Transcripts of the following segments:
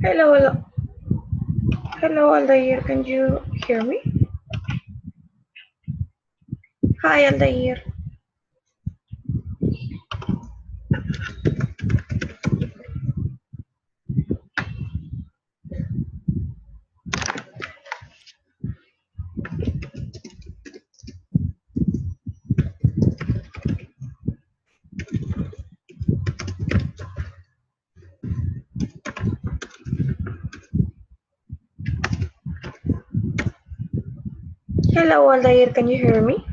Hello, hello, hello, Aldair. Can you hear me? Hi, Aldair. Hello, Aldair. Can you hear me?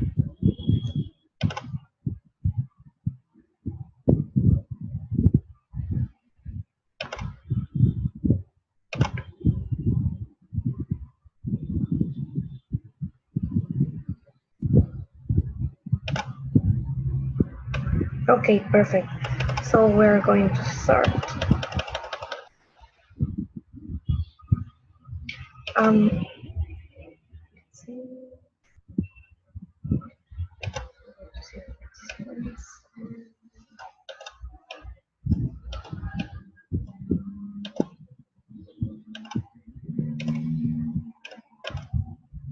Okay, perfect. So we're going to start. Um,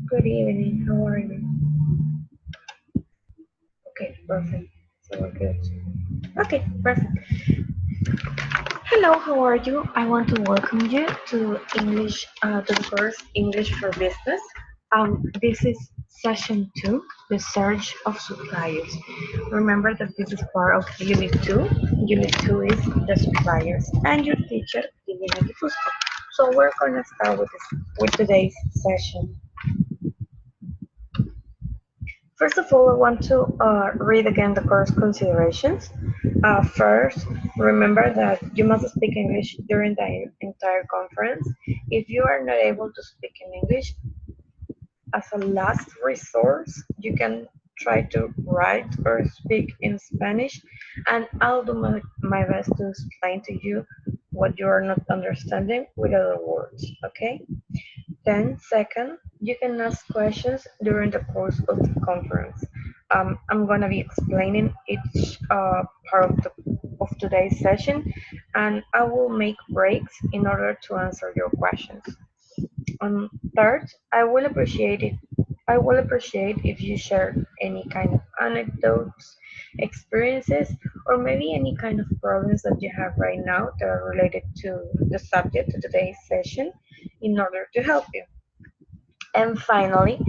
Good evening. How are you? Okay, perfect. So we're good. Okay, perfect. Hello, how are you? I want to welcome you to to the course English for Business. This is session 2, the search of suppliers. Remember that this is part of Unit 2. Unit 2 is the suppliers, and your teacher, Liliana Quipuzco. So we're going to start with today's session. First of all, I want to read again the course considerations. First, remember that you must speak English during the entire conference. If you are not able to speak in English, as a last resource, you can try to write or speak in Spanish, and I'll do my best to explain to you what you are not understanding with other words, okay? Then, second, you can ask questions during the course of the conference. I'm going to be explaining each part of today's session, and I will make breaks in order to answer your questions. Third, I will appreciate if you share any kind of anecdotes, experiences, or maybe any kind of problems that you have right now that are related to the subject of today's session in order to help you. And finally,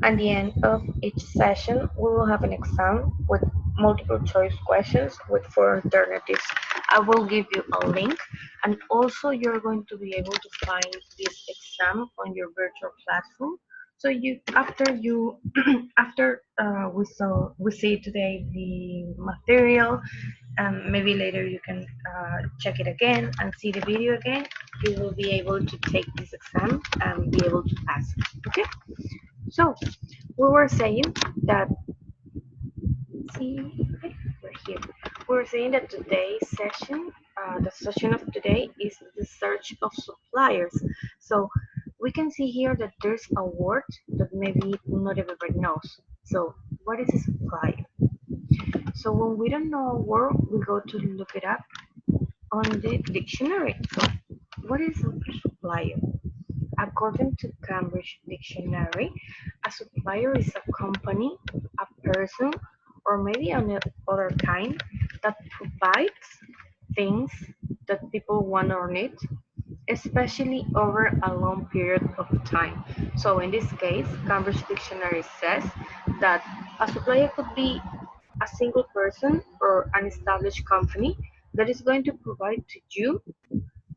at the end of each session, we will have an exam with multiple choice questions with four alternatives. I will give you a link, and also you're going to be able to find this exam on your virtual classroom. So after we see today the material, maybe later you can check it again and see the video again. You will be able to take this exam and be able to pass it. Okay. So we were saying that see we're here. We were saying that today's session, the session of today is the search of suppliers. So we can see here that there's a word that maybe not everybody knows. So what is a supplier? So when we don't know a word, we go to look it up on the dictionary. So what is a supplier? According to Cambridge Dictionary, a supplier is a company, a person, or maybe another kind that provides things that people want or need, especially over a long period of time. So in this case, Cambridge Dictionary says that a supplier could be a single person or an established company that is going to provide to you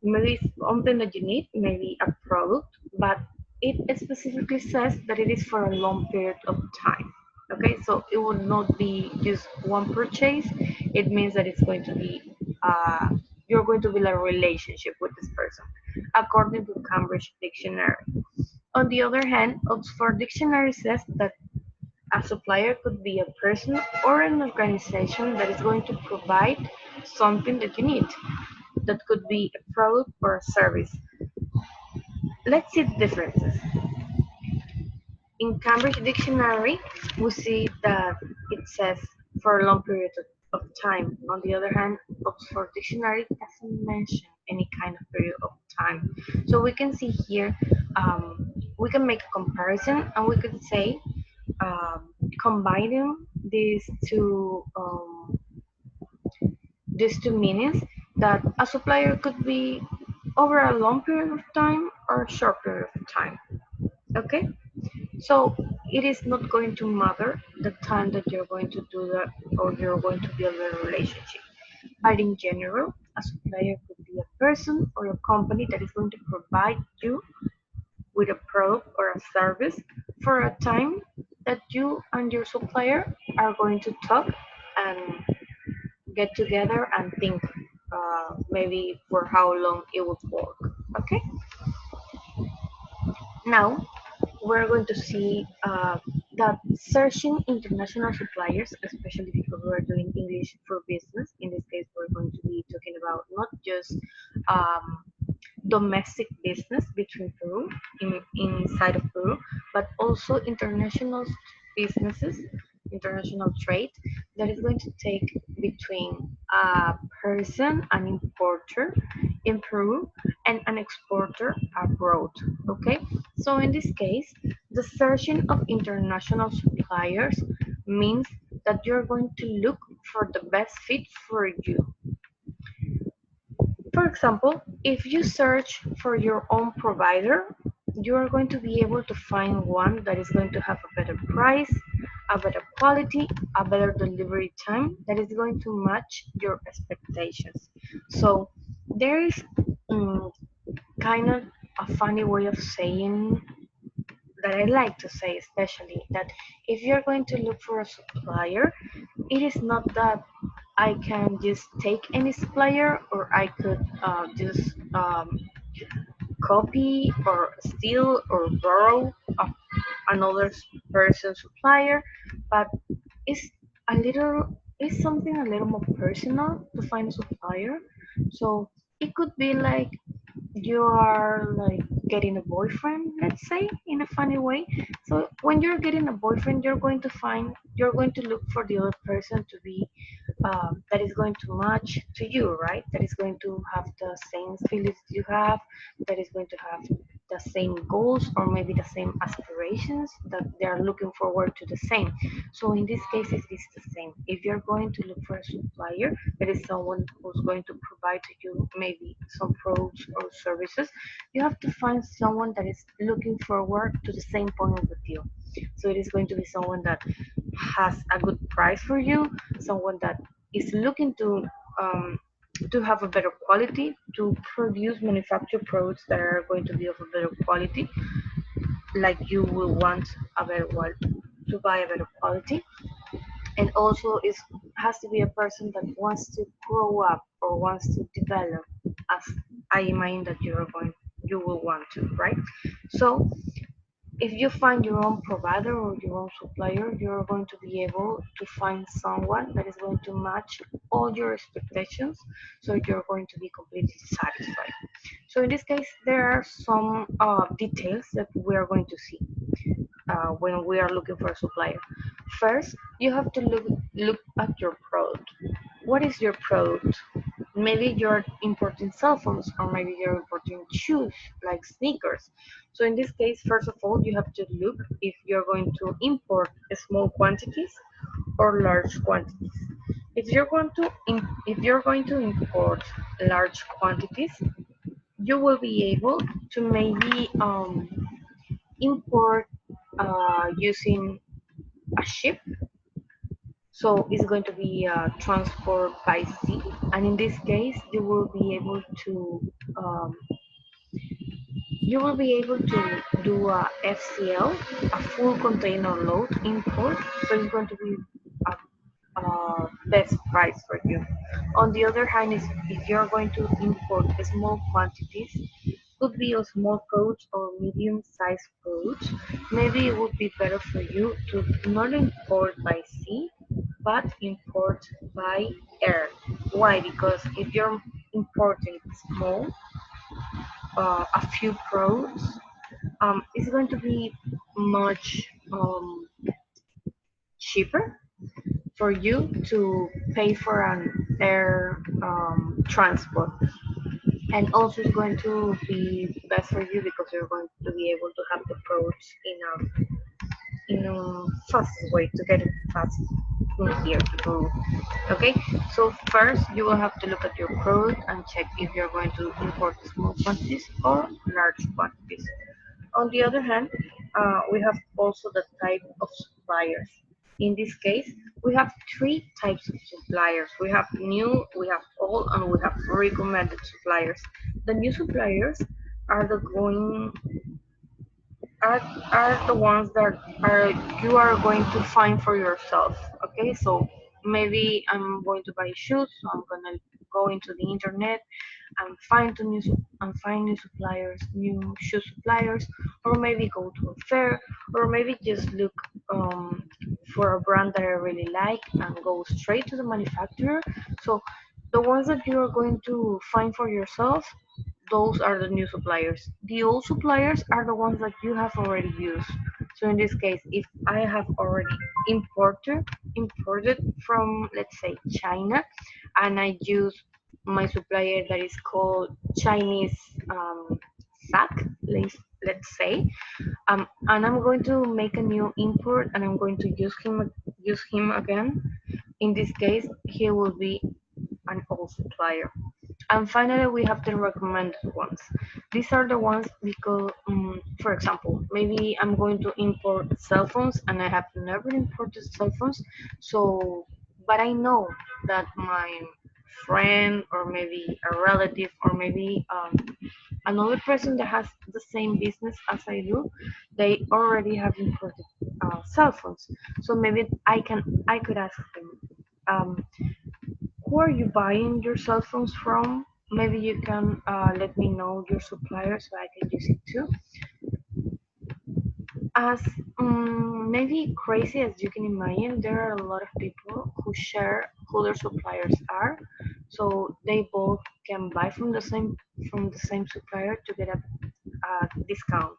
maybe something that you need, maybe a product, but it specifically says that it is for a long period of time. Okay, so it will not be just one purchase. It means that it's going to be you're going to build a relationship with this person, according to Cambridge Dictionary. On the other hand, Oxford Dictionary says that a supplier could be a person or an organization that is going to provide something that you need. That could be a product or a service. Let's see the differences. In Cambridge Dictionary, we see that it says for a long period of of time. On the other hand, Oxford Dictionary doesn't mention any kind of period of time. So we can see here, we can make a comparison and we could say, combining these two meanings, that a supplier could be over a long period of time or a short period of time. Okay, so it is not going to matter the time that you're going to do that or you're going to build a relationship. But in general, a supplier could be a person or a company that is going to provide you with a product or a service for a time that you and your supplier are going to talk and get together and think, maybe for how long it would work. Okay, now we're going to see that searching international suppliers, especially because we're doing English for business. In this case, we're going to be talking about not just um, domestic business between Peru, inside of Peru, but also international businesses, international trade that is going to take between a person, an importer in Peru, and an exporter abroad. Okay, so in this case, the searching of international suppliers means that you're going to look for the best fit for you. For example, if you search for your own provider, you are going to be able to find one that is going to have a better price, a better quality, a better delivery time that is going to match your expectations. So there is mm, kind of a funny way of saying that I like to say, especially that if you're going to look for a supplier, it is not that I can just take any supplier or I could just copy or steal or borrow another person's supplier, but it's it's something a little more personal to find a supplier. So it could be like you are like getting a boyfriend, let's say, in a funny way. So when you're getting a boyfriend, you're going to look for the other person to be that is going to match to you, right? That is going to have the same feelings you have, that is going to have the same goals or maybe the same aspirations, that they are looking forward to the same. So in this case, it is the same. If you're going to look for a supplier, that is someone who's going to provide to you maybe some products or services, you have to find someone that is looking forward to the same point with you. So it is going to be someone that has a good price for you, someone that is looking to have a better quality, to produce manufactured products that are going to be of a better quality, like you will want a better one to buy a better quality, and also is has to be a person that wants to grow up or wants to develop, as I imagine that you will want to, right? So if you find your own provider or your own supplier, you're going to be able to find someone that is going to match all your expectations, so you're going to be completely satisfied. So in this case, there are some details that we are going to see when we are looking for a supplier. First, you have to look at your product. What is your product? Maybe you're importing cell phones or maybe you're importing shoes like sneakers. So in this case, first of all, you have to look if you're going to import small quantities or large quantities. If you're going to import large quantities, you will be able to maybe import using a ship. So it's going to be transport by sea, and in this case, um, you will be able to do a FCL, a full container load import. So it's going to be best price for you. On the other hand, is if you're going to import small quantities, could be a small coach or medium-sized coach, maybe it would be better for you to not import by sea, but import by air. Why? Because if you're importing small, a few products, it's going to be much cheaper. for you to pay for an air transport, and also it's going to be best for you because you're going to be able to have the products in a fast way to get it fast in here to Peru. Okay, so first you will have to look at your product and check if you're going to import small quantities or large quantities. On the other hand, we have also the type of suppliers. In this case, we have three types of suppliers. We have new, we have old, and we have recommended suppliers. The new suppliers are the going are, are the ones that are you are going to find for yourself. Okay, so maybe I'm going to buy shoes, so I'm gonna go into the internet and find new suppliers, new shoe suppliers, or maybe go to a fair, or maybe just look for a brand that I really like and go straight to the manufacturer. So the ones that you are going to find for yourself, those are the new suppliers. The old suppliers are the ones that you have already used. So in this case, if I have already imported from, let's say, China, and I use my supplier that is called Chinese SAC, let's say, and I'm going to make a new import and I'm going to use him again. In this case, he will be an old supplier. And finally, we have the recommended ones. These are the ones because, for example, maybe I'm going to import cell phones and I have never imported cell phones. So, but I know that my friend or maybe a relative or maybe another person that has the same business as I do, they already have imported cell phones. So maybe I could ask them, who are you buying your cell phones from? Maybe you can let me know your supplier so I can use it too. As maybe crazy as you can imagine, there are a lot of people who share who their suppliers are, so they both can buy from the same supplier to get a discount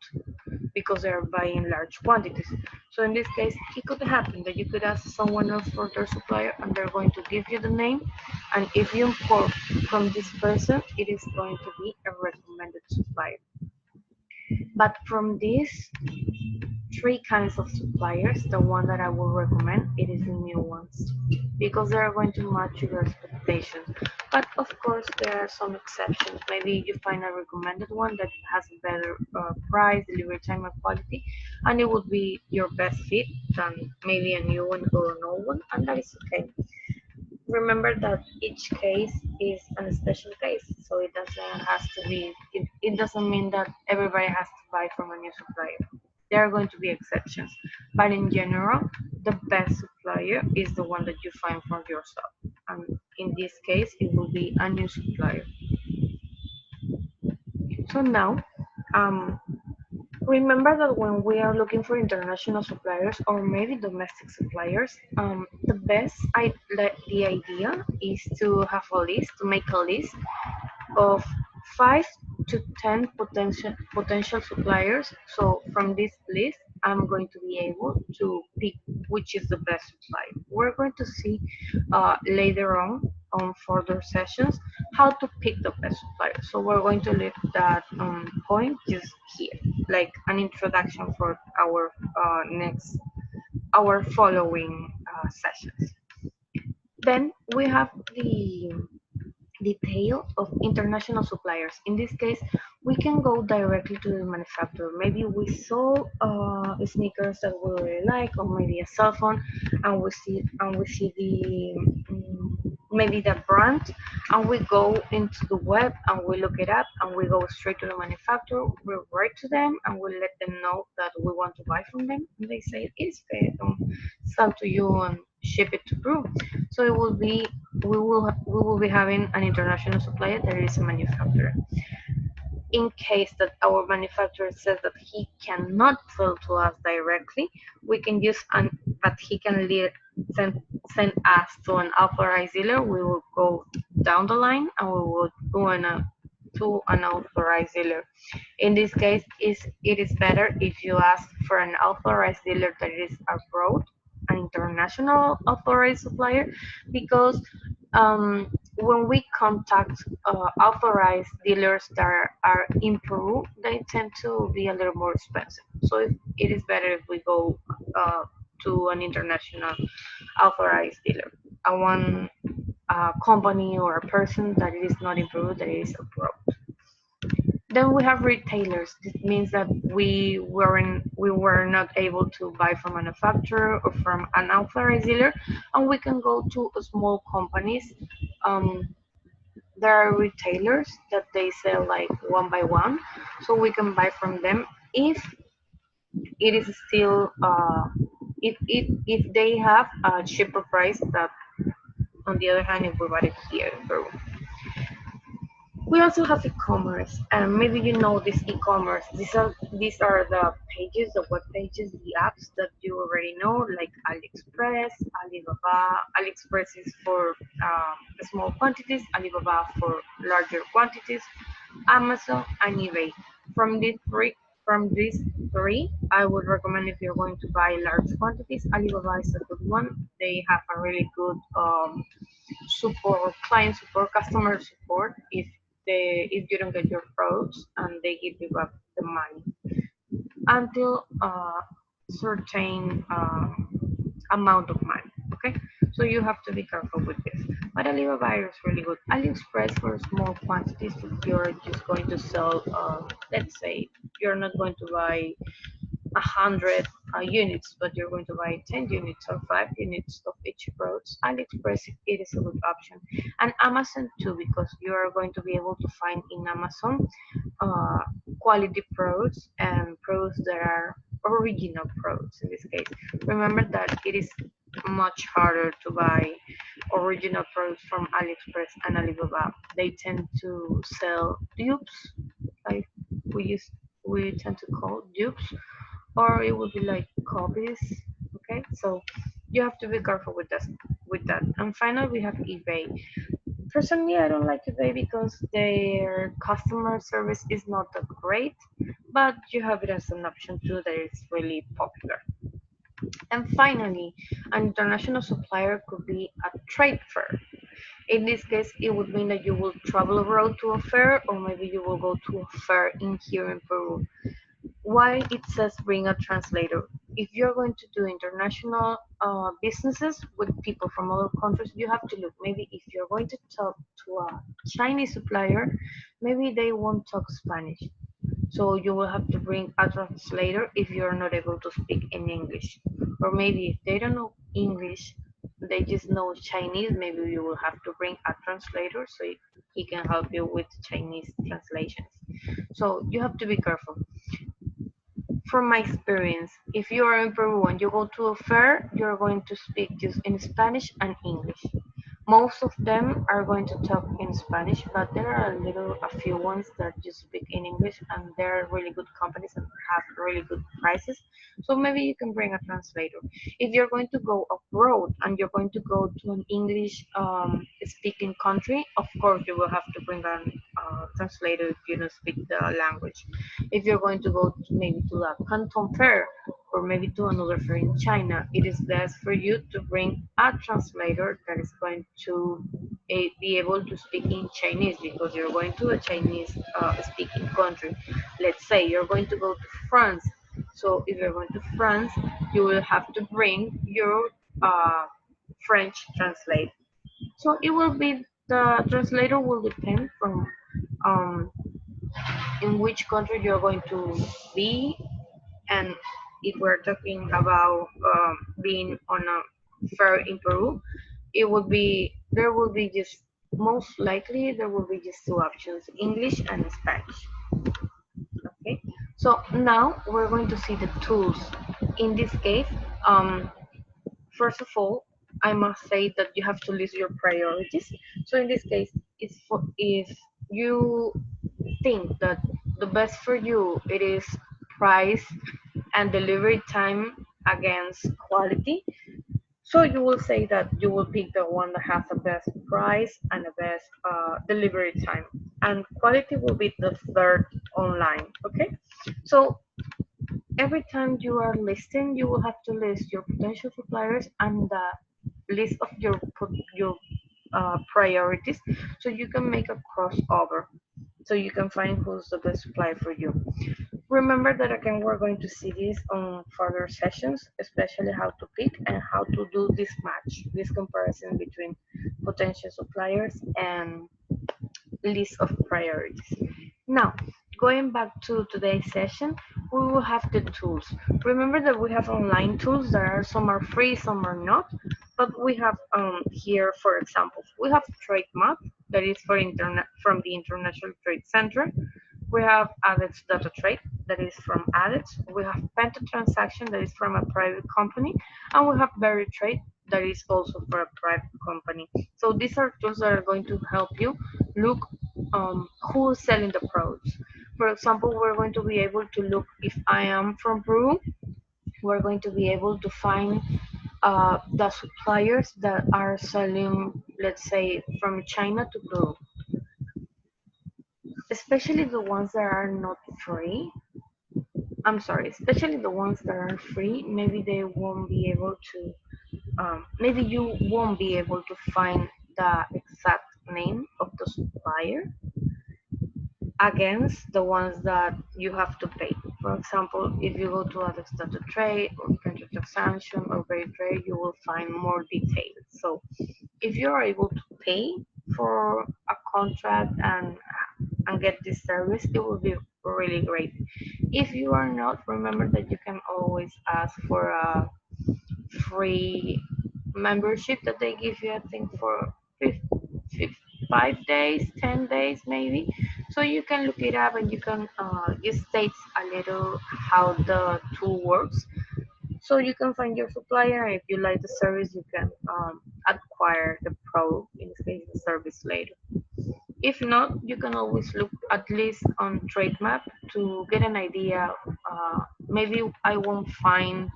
because they're buying large quantities. So in this case, it could happen that you could ask someone else for their supplier and they're going to give you the name. And if you import from this person, it is going to be a recommended supplier. But from these three kinds of suppliers, the one that I will recommend, it is the new ones because they are going to match your expectations. But of course, there are some exceptions. Maybe you find a recommended one that has a better price, delivery time, and quality, and it would be your best fit than maybe a new one or an old one, and that is okay. Remember that each case is a special case, so it doesn't has to be. It doesn't mean that everybody has to buy from a new supplier. There are going to be exceptions, but in general, the best supplier is the one that you find for yourself. And in this case, it will be a new supplier. So now, um, remember that when we are looking for international suppliers or maybe domestic suppliers, the idea is to have a list, to make a list of 5 to 10 potential suppliers. So from this list, I'm going to be able to pick which is the best supplier. We're going to see later on further sessions how to pick the best supplier. So we're going to leave that point just here, like an introduction for our following sessions. Then we have the detail of international suppliers. In this case, we can go directly to the manufacturer. Maybe we saw sneakers that we really like, or maybe a cell phone, and we see maybe the brand, and we go into the web and we look it up and we go straight to the manufacturer. We write to them and we let them know that we want to buy from them, and they say it's okay, sell to you and ship it to Peru. So it will be we will be having an international supplier that is a manufacturer. In case that our manufacturer says that he cannot sell to us directly, we can use but he can send us to an authorized dealer. We will go down the line and we will go to an authorized dealer. In this case, it is better if you ask for an authorized dealer that is abroad an international authorized supplier, because when we contact authorized dealers that are in Peru, they tend to be a little more expensive. So it is better if we go to an international authorized dealer, a one company or a person that is not in Peru, that is abroad. Then we have retailers. This means that we were not able to buy from a manufacturer or from an authorized dealer, and we can go to small companies. Um, there are retailers that they sell like one by one, so we can buy from them if it is still if they have a cheaper price that on the other hand if we buy it here in Peru. We also have e-commerce, and maybe you know this e-commerce. These are the pages, the web pages, the apps that you already know, like AliExpress, Alibaba. AliExpress is for small quantities, Alibaba for larger quantities, Amazon and eBay. From these three, from these three, I would recommend if you're going to buy large quantities, Alibaba is a good one. They have a really good support, client support, customer support if you don't get your products, and they give you back the money until a certain amount of money. Okay, so you have to be careful with this. But Alibaba is really good. AliExpress for small quantities. If you're just going to sell, let's say you're not going to buy 100 units, but you're going to buy 10 units or 5 units of each product, AliExpress it is a good option. And Amazon too, because you are going to be able to find in Amazon uh, quality products and products that are original products in this case. Remember that it is much harder to buy original products from AliExpress and Alibaba. They tend to sell dupes, like we use we tend to call dupes, or it would be like copies. Okay, so you have to be careful with that. And finally, we have eBay. Personally, I don't like eBay because their customer service is not that great, but you have it as an option too that is really popular. And finally, an international supplier could be a trade fair. In this case, it would mean that you will travel abroad to a fair, or maybe you will go to a fair in here in Peru. Why it says bring a translator? If you're going to do international businesses with people from other countries, you have to look. Maybe if you're going to talk to a Chinese supplier, maybe they won't talk Spanish. So you will have to bring a translator if you're not able to speak in English. Or maybe if they don't know English, they just know Chinese, maybe you will have to bring a translator so he can help you with Chinese translations. So you have to be careful. From my experience, if you are in Peru and you go to a fair, you're going to speak just in Spanish and English. Most of them are going to talk in Spanish, but there are a few ones that just speak in English, and they're really good companies and have really good prices. So maybe you can bring a translator. If you're going to go abroad and you're going to go to an English speaking country, of course you will have to bring a translator if you don't speak the language. If you're going to go maybe to a Canton Fair or maybe to another fair in China, it is best for you to bring a translator that is going to be able to speak in Chinese, because you're going to a Chinese speaking country. Let's say you're going to go to France. So if you're going to France, you will have to bring your French translator. So it will be the translator will depend from um, in which country you're going to be, and if we're talking about being on a fair in Peru, it would be there will be just most likely there will be just two options, English and Spanish. Okay, so now we're going to see the tools. In this case, um, first of all, I must say that you have to list your priorities. So in this case, if you think that the best for you it is price and delivery time against quality, so you will say that you will pick the one that has the best price and the best delivery time, and quality will be the third online. Okay, so every time you are listing, you will have to list your potential suppliers and the list of your priorities, so you can make a crossover, so you can find who's the best supplier for you. Remember that again, we're going to see this on further sessions, especially how to pick and how to do this match, this comparison between potential suppliers and list of priorities. Now, going back to today's session, we will have the tools. Remember that we have online tools. There are some are free, some are not. But we have here, for example, we have Trade Map that is for internet from the International Trade Center. We have ADEX Data Trade that is from ADEX. We have Penta Transaction that is from a private company, and we have Berry Trade that is also for a private company. So these are tools that are going to help you look who is selling the products. For example, we're going to be able to look if I am from Peru. We're going to be able to find the suppliers that are selling, let's say, from China to Peru, especially the ones that are not free. I'm sorry, especially the ones that are free. Maybe they won't be able to. Maybe you won't be able to find the exact name of the supplier against the ones that you have to pay. For example, if you go to Alex Data Trade or Penta Transaction or Very Trade, you will find more details. So if you are able to pay for a contract and get this service, it will be really great. If you are not, remember that you can always ask for a free membership that they give you, I think, for 5 days, 10 days maybe. So you can look it up and you can just state a little how the tool works. So you can find your supplier, and if you like the service, you can acquire the product, in this case, the service later. If not, you can always look at least on TradeMap to get an idea. Maybe I won't find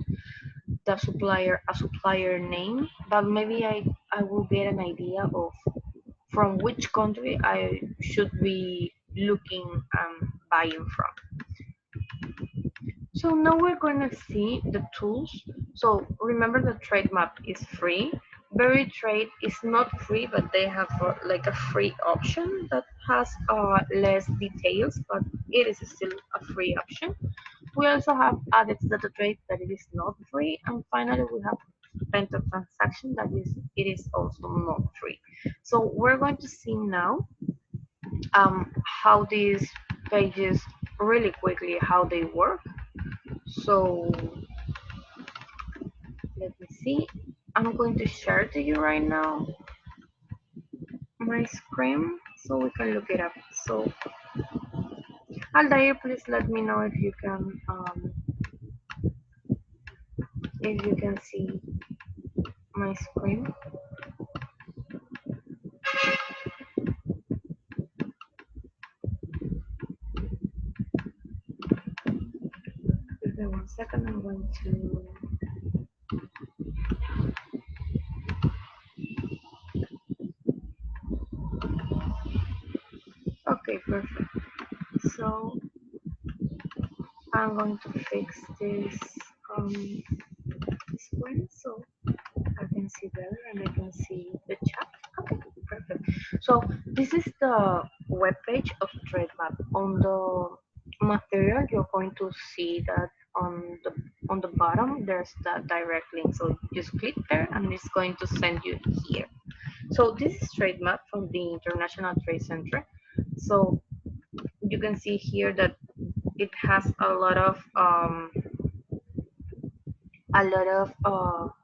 the supplier a supplier name, but maybe I will get an idea of from which country I should be looking and buying from. So now we're going to see the tools. So remember the trade map is free. Berry Trade is not free, but they have like a free option that has less details, but it is still a free option. We also have Adex Data Trade that it is not free, and finally we have Penta Transaction that is also not free. So we're going to see now how these pages really quickly how they work. So let me see. I'm going to share to you right now my screen so we can look it up. So Aldair, please let me know if you can see my screen. Give me 1 second. I'm going to. Okay, perfect. So I'm going to fix this screen so I can see better and I can see the chat. Okay, perfect. So this is the web page of TradeMap. On the material, you're going to see that on the bottom there's the direct link. So just click there and it's going to send you here. So this is TradeMap from the International Trade Center. So you can see here that it has a lot of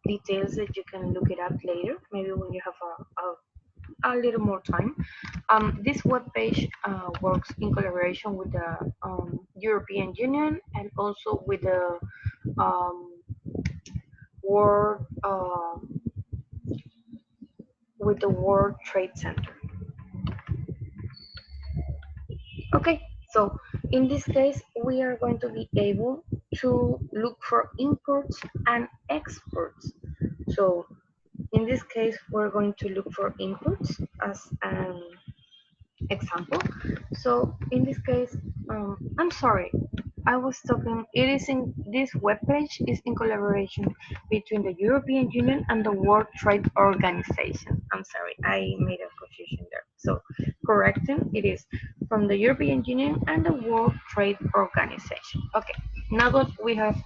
details that you can look it up later, maybe when you have a little more time. This web page works in collaboration with the European Union and also with the um, World with the World Trade Center. Okay, so in this case, we are going to be able to look for imports and exports. So in this case, we're going to look for imports as an example. So in this case, I'm sorry. I was talking, it is in this webpage is in collaboration between the European Union and the World Trade Organization. I'm sorry, I made a confusion there. So correcting, it is from the European Union and the World Trade Organization. Okay, now that we have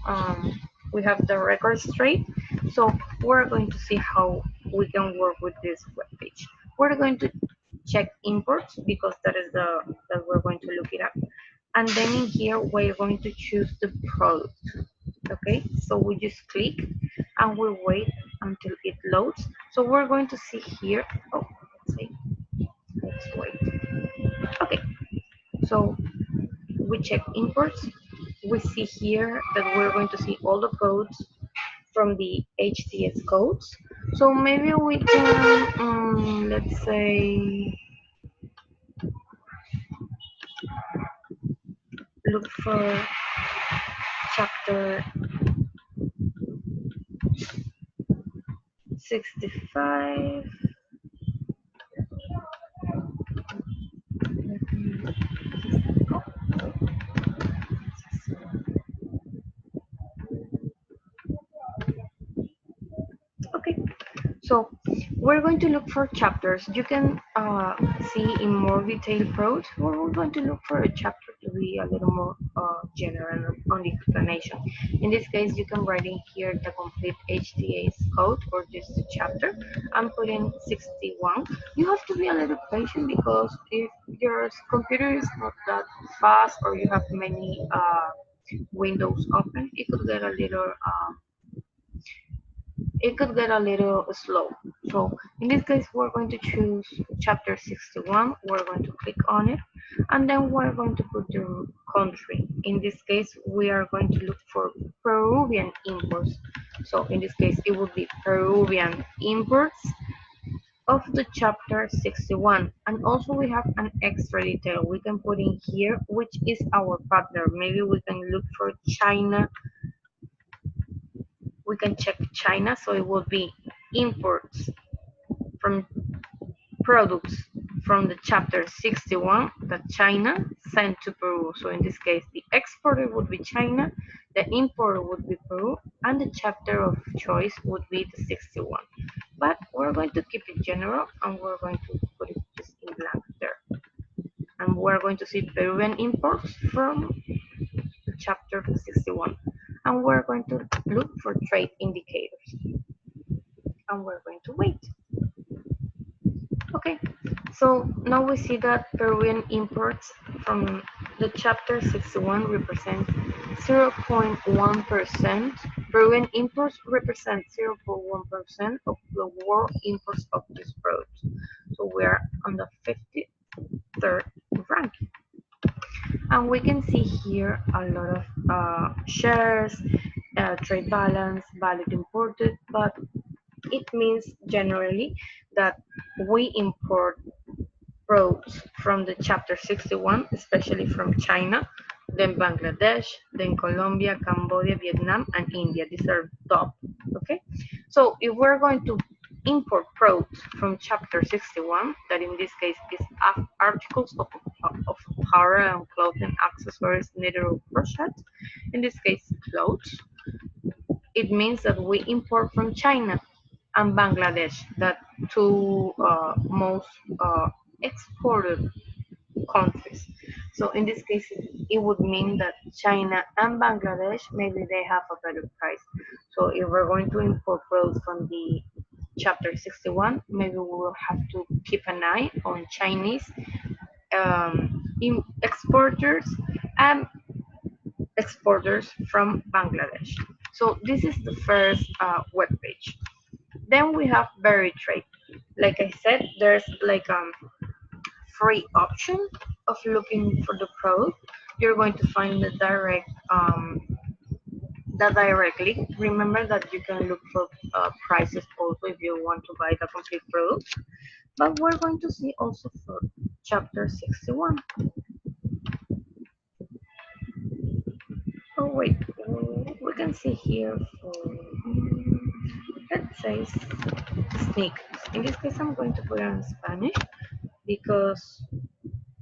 the record straight, so we're going to see how we can work with this webpage. We're going to check imports because that we're going to look it up, and then in here we're going to choose the product. Okay, so we just click and we wait until it loads. So we're going to see here, oh, let's see, let's wait. Okay, so we check imports. We see here that we're going to see all the codes from the HTS codes. So maybe we can let's say look for chapter 65. Okay, so we're going to look for chapters. You can see in more detailed prose, we're going to look for a chapter to be a little more general on the explanation. In this case, you can write in here the complete HTA's code or just the chapter. I'm putting 61. You have to be a little patient because if your computer is not that fast or you have many windows open, it could get a little slow. So in this case, we're going to choose chapter 61. We're going to click on it, and then we're going to put the country. In this case, we are going to look for Peruvian imports. So in this case, it would be Peruvian imports of the chapter 61. And also we have an extra detail we can put in here, which is our partner. Maybe we can look for China. We can check China, so it will be imports from products from the chapter 61 that China sent to Peru. So in this case, the exporter would be China, the importer would be Peru, and the chapter of choice would be the 61. But we're going to keep it general and we're going to put it just in blank there. And we're going to see Peruvian imports from the chapter 61. And we're going to look for trade indicators. And we're going to wait. Okay, so now we see that Peruvian imports from the chapter 61 represent 0.1%. Peruvian imports represent 0.1% of the world imports of this product. So we are on the 53rd ranking. And we can see here a lot of shares, trade balance, value imported, but it means generally that we import products from the chapter 61, especially from China, then Bangladesh, then Colombia, Cambodia, Vietnam, and India. These are top. Okay, so if we're going to import products from chapter 61, that in this case is articles of apparel and clothing accessories needed or crocheted, in this case clothes, it means that we import from China and Bangladesh, that two most exported countries. So in this case, it would mean that China and Bangladesh, maybe they have a better price. So if we're going to import products from the chapter 61, maybe we will have to keep an eye on Chinese exporters and exporters from Bangladesh. So this is the first web page. Then we have Berry Trade. Like I said, there's like free option of looking for the product. You're going to find the direct link. Remember that you can look for prices also if you want to buy the complete product. But we're going to see also for chapter 61. Oh wait, we can see here for let's say sneakers. In this case, I'm going to put it in Spanish because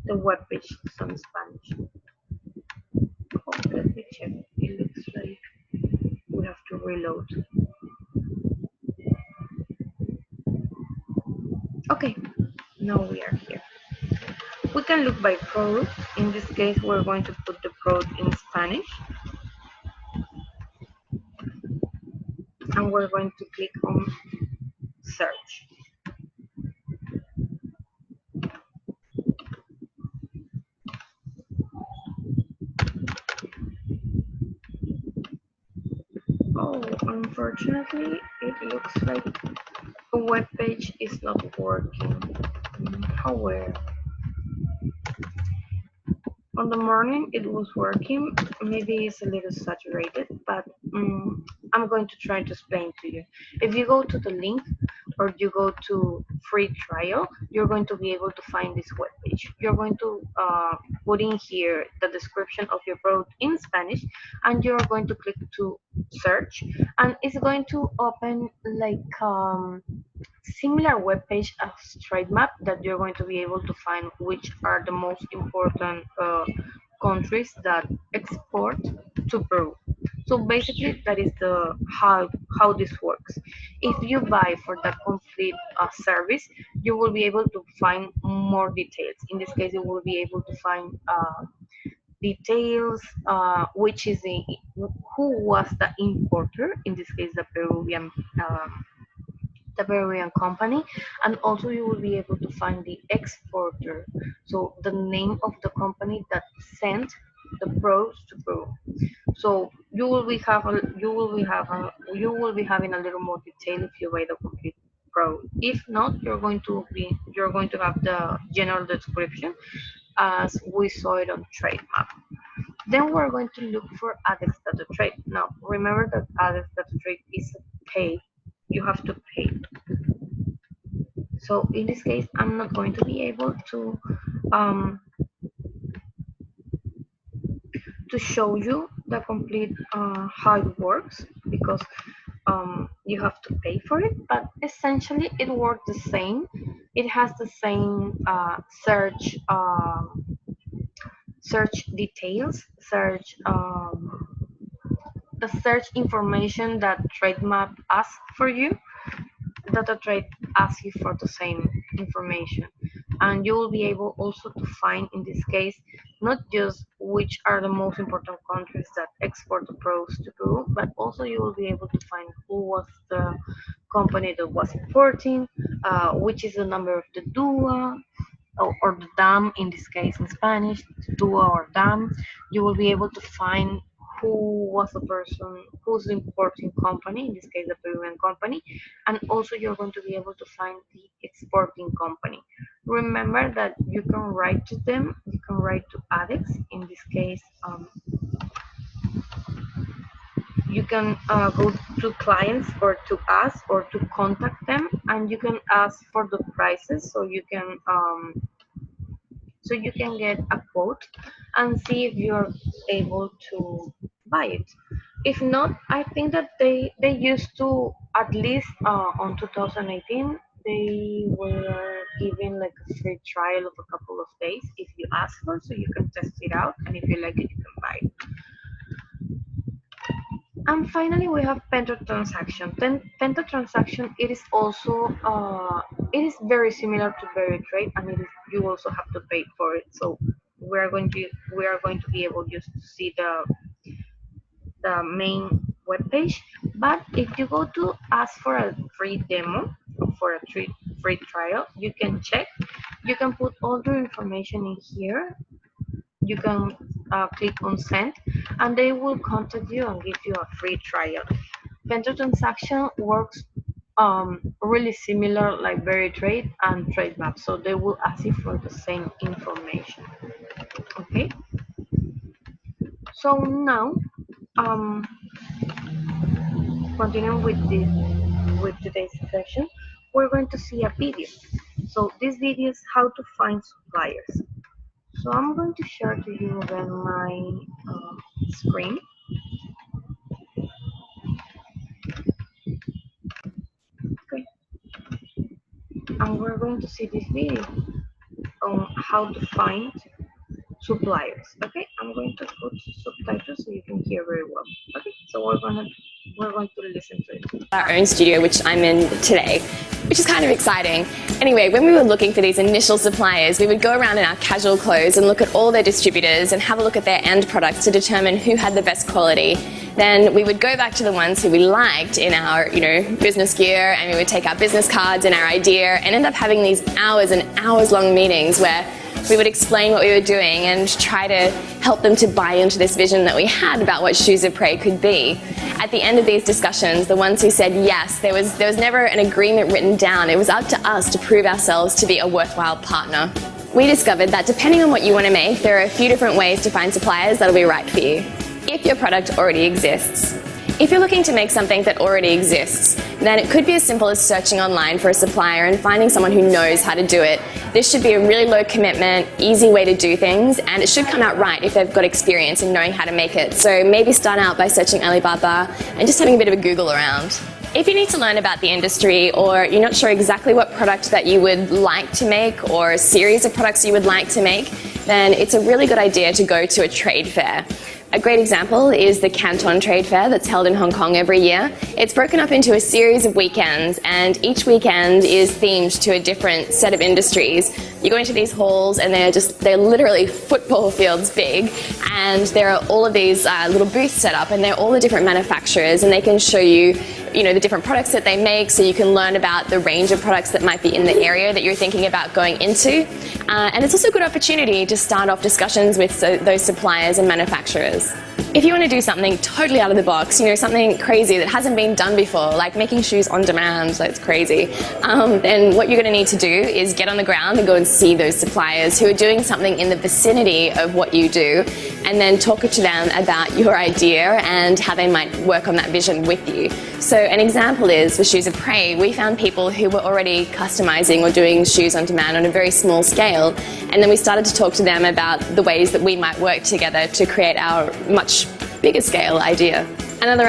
the web page is on Spanish. Let me check. It looks like we have to reload. Okay, now we are here. We can look by product. In this case, we're going to put the product in Spanish, and we're going to click on search. Oh, unfortunately, it looks like the web page is not working. However, on the morning it was working. Maybe it's a little saturated, but I'm going to try to explain to you. If you go to the link or you go to free trial, you're going to be able to find this web page. You're going to put in here the description of your product in Spanish, and you're going to click to search, and it's going to open like similar web page as trade map, that you're going to be able to find which are the most important countries that export to Peru. So basically, that is the how this works. If you buy for the complete service, you will be able to find more details. In this case, you will be able to find details, which is who was the importer. In this case, the Peruvian company, and also you will be able to find the exporter, so the name of the company that sent the products to Peru. So you will be having a little more detail if you buy the complete product. If not, you're going to have the general description as we saw it on trade map. Then we're going to look for ADEX data trade. Now remember that ADEX data trade is paid. You have to pay. So in this case, I'm not going to be able um, to show you the complete how it works, because you have to pay for it. But essentially, it works the same. It has the same search details, the search information that TradeMap asks for you. Data trade asks you for the same information, and you will be able also to find, in this case, not just which are the most important countries that export the products to Peru, but also you will be able to find who was the company that was importing, which is the number of the DUA, or the dam, in this case in Spanish, DUA or dam. You will be able to find who was the person, who's the importing company, in this case the Peruvian company, and also you're going to be able to find the exporting company. Remember that you can write to them, you can write to ADEX, in this case you can go to clients or to us or to contact them, and you can ask for the prices, so you can get a quote and see if you're able to buy it. If not, I think that they used to, at least on 2018, they were giving like a free trial of a couple of days if you ask for, so you can test it out, and if you like it, you can buy it. And finally, we have Penta transaction. Then Penta transaction, it is also it is very similar to Berry Trade, and you also have to pay for it. So we are going to be able just to see the main web page. But if you go to ask for a free demo, or for a free trial, you can check. You can put all your information in here. You can click on send, and they will contact you and give you a free trial. Vendor transaction works really similar like Berry Trade and Trade Map, so they will ask you for the same information. Okay. So now, um, continuing with today's session, we're going to see a video. So this video is how to find suppliers. So I'm going to share to you again my screen. Okay. And we're going to see this video on how to find suppliers. Okay, I'm going to put subtitles so you can hear very well. Okay, so we're going to listen to it. Our own studio, which I'm in today, which is kind of exciting. Anyway, when we were looking for these initial suppliers, we would go around in our casual clothes and look at all their distributors and have a look at their end products to determine who had the best quality. Then we would go back to the ones who we liked in our, business gear, and we would take our business cards and our idea and end up having these hours and hours long meetings where we would explain what we were doing and try to help them to buy into this vision that we had about what Shoes of Prey could be. At the end of these discussions, the ones who said yes, there was never an agreement written down. It was up to us to prove ourselves to be a worthwhile partner. We discovered that depending on what you want to make, there are a few different ways to find suppliers that'll be right for you, if your product already exists. If you're looking to make something that already exists, then it could be as simple as searching online for a supplier and finding someone who knows how to do it. This should be a really low commitment, easy way to do things, and it should come out right if they've got experience in knowing how to make it. So maybe start out by searching Alibaba and just having a bit of a Google around. If you need to learn about the industry, or you're not sure exactly what product that you would like to make or a series of products you would like to make, then it's a really good idea to go to a trade fair. A great example is the Canton Trade Fair that's held in Hong Kong every year. It's broken up into a series of weekends, and each weekend is themed to a different set of industries. You go into these halls and they're literally football fields big, and there are all of these little booths set up, and they're all the different manufacturers, and they can show you the different products that they make, so you can learn about the range of products that might be in the area that you're thinking about going into. And it's also a good opportunity to start off discussions with those suppliers and manufacturers. If you want to do something totally out of the box, something crazy that hasn't been done before, like making shoes on demand, that's crazy, then what you're going to need to do is get on the ground and go and see those suppliers who are doing something in the vicinity of what you do, and then talk to them about your idea and how they might work on that vision with you. So an example is, for Shoes of Prey, we found people who were already customizing or doing shoes on demand on a very small scale, and then we started to talk to them about the ways that we might work together to create our much bigger scale idea. Another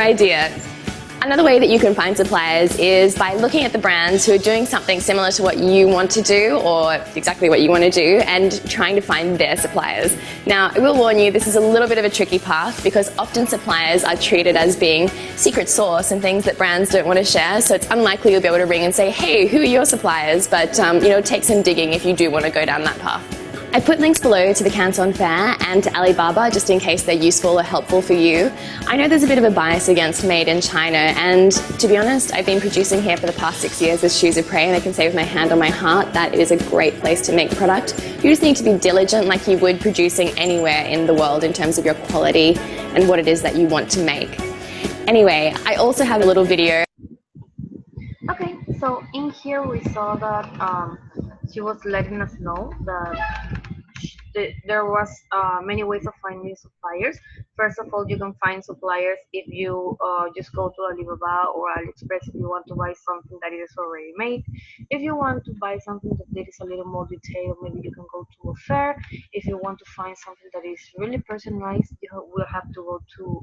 way that you can find suppliers is by looking at the brands who are doing something similar to what you want to do, or exactly what you want to do, and trying to find their suppliers. Now, I will warn you, this is a little bit of a tricky path, because often suppliers are treated as being secret sauce and things that brands don't want to share, so it's unlikely you'll be able to ring and say, hey, who are your suppliers? But take some digging if you do want to go down that path. I put links below to the Canton Fair and to Alibaba, just in case they're useful or helpful for you. I know there's a bit of a bias against made in China, and to be honest, I've been producing here for the past 6 years with Shoes of Prey, and I can say with my hand on my heart that it is a great place to make product. You just need to be diligent like you would producing anywhere in the world in terms of your quality and what it is that you want to make. Anyway, I also have a little video. Okay, so in here we saw that she was letting us know that there was many ways of finding suppliers. First of all, you can find suppliers if you just go to Alibaba or AliExpress if you want to buy something that is already made. If you want to buy something that is a little more detailed, maybe you can go to a fair. If you want to find something that is really personalized, you will have to go to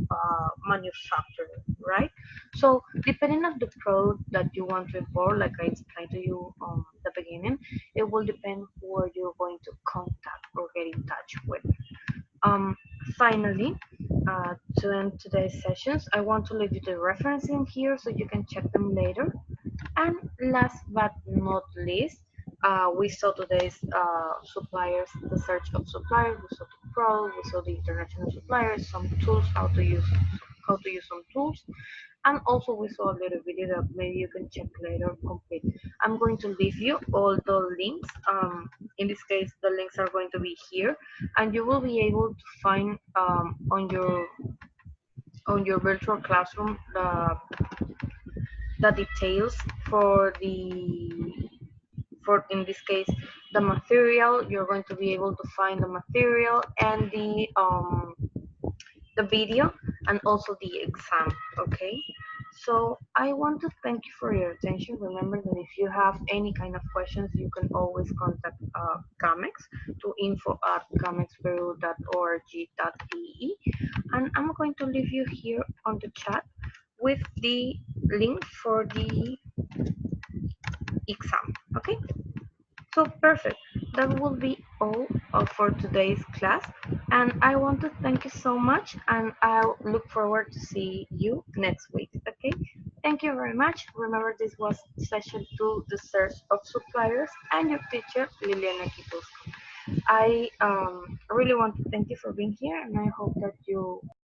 manufacturer, right? So depending on the product that you want to import, like I explained to you the beginning, it will depend who you're going to contact or get in touch with. Finally, to end today's sessions, I want to leave you the reference in here so you can check them later. And last but not least, we saw today's suppliers, the search of suppliers, we saw the product, we saw the international suppliers, some tools, how to use some tools, and also we saw a little video that maybe you can check later complete. I'm going to leave you all the links. In this case, the links are going to be here, and you will be able to find on your virtual classroom the details for in this case the material. You're going to be able to find the material and the video and also the exam. Okay, so I want to thank you for your attention. Remember that if you have any kind of questions, you can always contact Camex to info@camexperu.org.pe, and I'm going to leave you here on the chat with the link for the exam. Okay, So perfect. That will be all for today's class. And I want to thank you so much. And I'll look forward to see you next week. Okay. Thank you very much. Remember, this was session 2, the search of suppliers, and your teacher, Liliana Quipuzco. I really want to thank you for being here, and I hope that you